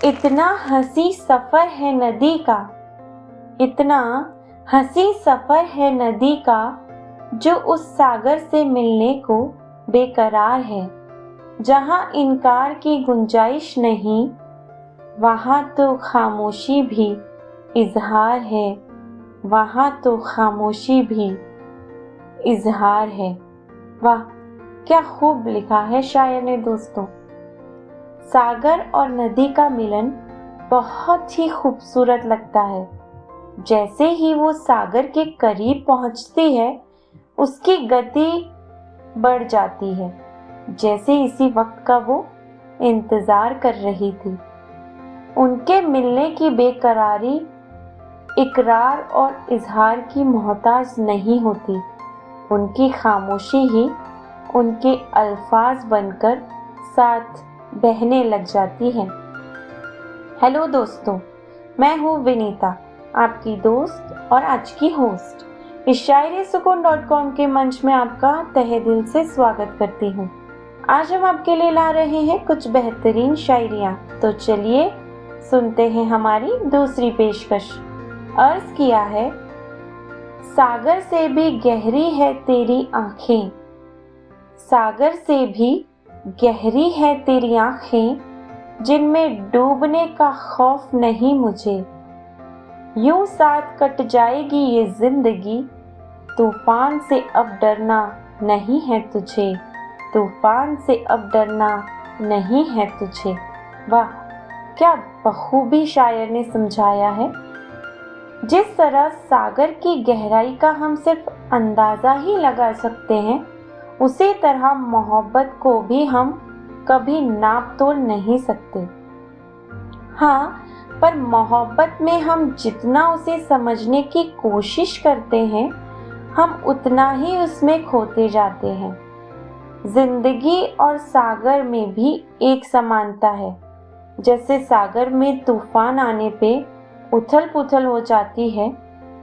इतना हंसी सफर है नदी का, इतना हंसी सफर है नदी का, जो उस सागर से मिलने को बेकरार है। जहाँ इनकार की गुंजाइश नहीं, वहाँ तो खामोशी भी इजहार है, वहाँ तो खामोशी भी इजहार है। वाह, क्या खूब लिखा है शायर ने दोस्तों। सागर और नदी का मिलन बहुत ही खूबसूरत लगता है। जैसे ही वो सागर के करीब पहुंचती है, उसकी गति बढ़ जाती है, जैसे इसी वक्त का वो इंतजार कर रही थी। उनके मिलने की बेकरारी इकरार और इजहार की मोहताज नहीं होती। उनकी खामोशी ही उनके अल्फाज बनकर साथ बहने लग जाती है। हेलो दोस्तों, मैं हूँ विनीता, आपकी दोस्त और आज की होस्ट। इस शायरी-सुकून.com के मंच में आपका तहे दिल से स्वागत करती हूँ। आज हम आपके लिए ला रहे हैं कुछ बेहतरीन शायरियाँ, तो चलिए सुनते हैं हमारी दूसरी पेशकश। अर्ज किया है, सागर से भी गहरी है तेरी आंखें, सागर से भी गहरी है तेरी आंखें, जिनमें डूबने का खौफ नहीं मुझे। यूं साथ कट जाएगी ये जिंदगी, तूफान से अब डरना नहीं है तुझे, तूफान से अब डरना नहीं है तुझे। वाह, क्या बखूबी शायर ने समझाया है। जिस तरह सागर की गहराई का हम सिर्फ अंदाज़ा ही लगा सकते हैं, उसी तरह मोहब्बत को भी हम कभी नाप तोल नहीं सकते। हाँ, पर मोहब्बत में हम जितना उसे समझने की कोशिश करते हैं, हम उतना ही उसमें खोते जाते हैं। जिंदगी और सागर में भी एक समानता है। जैसे सागर में तूफान आने पे उथल पुथल हो जाती है,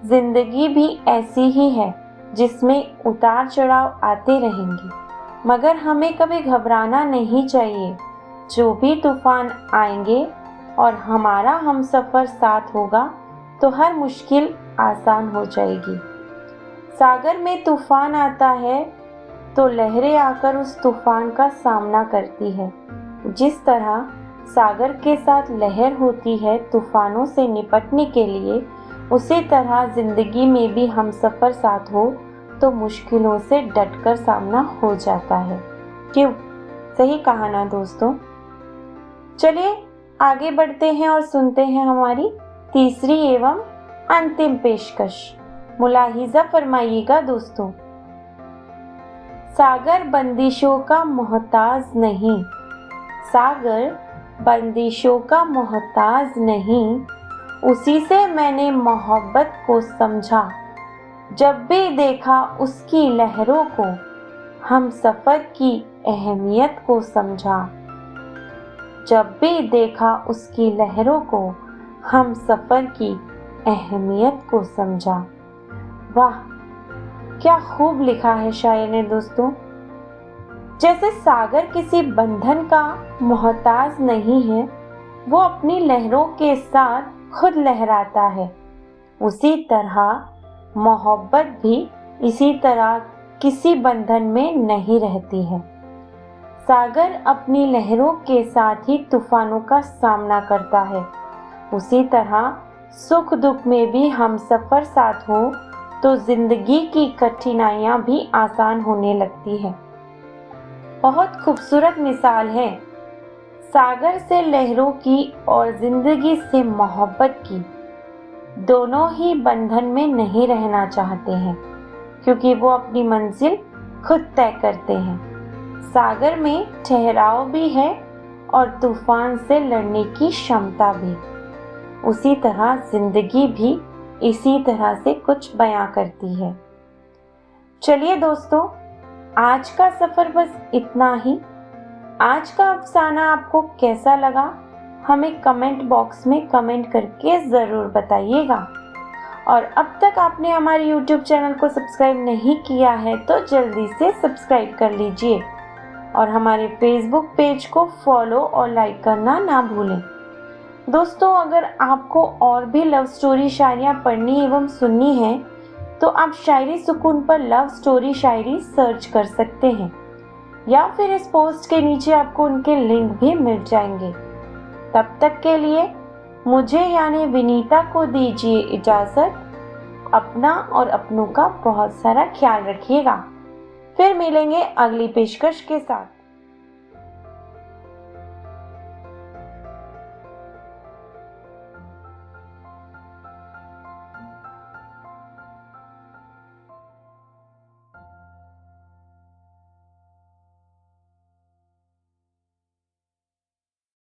जिंदगी भी ऐसी ही है, जिसमें उतार चढ़ाव आते रहेंगे। मगर हमें कभी घबराना नहीं चाहिए। जो भी तूफान आएंगे और हमारा हमसफर साथ होगा, तो हर मुश्किल आसान हो जाएगी। सागर में तूफान आता है तो लहरें आकर उस तूफान का सामना करती है। जिस तरह सागर के साथ लहर होती है तूफानों से निपटने के लिए, उसी तरह जिंदगी में भी हमसफर साथ हो तो मुश्किलों से डटकर सामना हो जाता है। क्यों? सही कहा ना दोस्तों। चलिए आगे बढ़ते हैं और सुनते हैं हमारी तीसरी एवं अंतिम पेशकश। मुलाहिजा फरमाइएगा दोस्तों। सागर बंदिशों का मोहताज नहीं, सागर बंदिशों का मोहताज नहीं, उसी से मैंने मोहब्बत को समझा। जब भी देखा उसकी लहरों को, हम सफ़र की अहमियत को समझा। जब भी देखा उसकी लहरों को, हम सफ़र की अहमियत को समझा। वाह, क्या खूब लिखा है शायर ने दोस्तों। जैसे सागर किसी बंधन का मोहताज नहीं है, वो अपनी लहरों के साथ खुद लहराता है। उसी तरह मोहब्बत भी इसी तरह किसी बंधन में नहीं रहती है। सागर अपनी लहरों के साथ ही तूफानों का सामना करता है। उसी तरह सुख दुख में भी हम सफ़र साथ हो तो जिंदगी की कठिनाइयाँ भी आसान होने लगती है। बहुत खूबसूरत मिसाल है सागर से लहरों की और जिंदगी से मोहब्बत की। दोनों ही बंधन में नहीं रहना चाहते हैं, क्योंकि वो अपनी मंजिल खुद तय करते हैं। सागर में ठहराव भी है और तूफान से लड़ने की क्षमता भी। उसी तरह जिंदगी भी इसी तरह से कुछ बयां करती है। चलिए दोस्तों, आज का सफ़र बस इतना ही। आज का अफसाना आपको कैसा लगा, हमें कमेंट बॉक्स में कमेंट करके ज़रूर बताइएगा। और अब तक आपने हमारे YouTube चैनल को सब्सक्राइब नहीं किया है तो जल्दी से सब्सक्राइब कर लीजिए और हमारे Facebook पेज को फॉलो और लाइक करना ना भूलें। दोस्तों, अगर आपको और भी लव स्टोरी शायरियाँ पढ़नी एवं सुननी है तो आप शायरी सुकून पर लव स्टोरी शायरी सर्च कर सकते हैं या फिर इस पोस्ट के नीचे आपको उनके लिंक भी मिल जाएंगे। तब तक के लिए मुझे यानी विनीता को दीजिए इजाज़त। अपना और अपनों का बहुत सारा ख्याल रखिएगा। फिर मिलेंगे अगली पेशकश के साथ।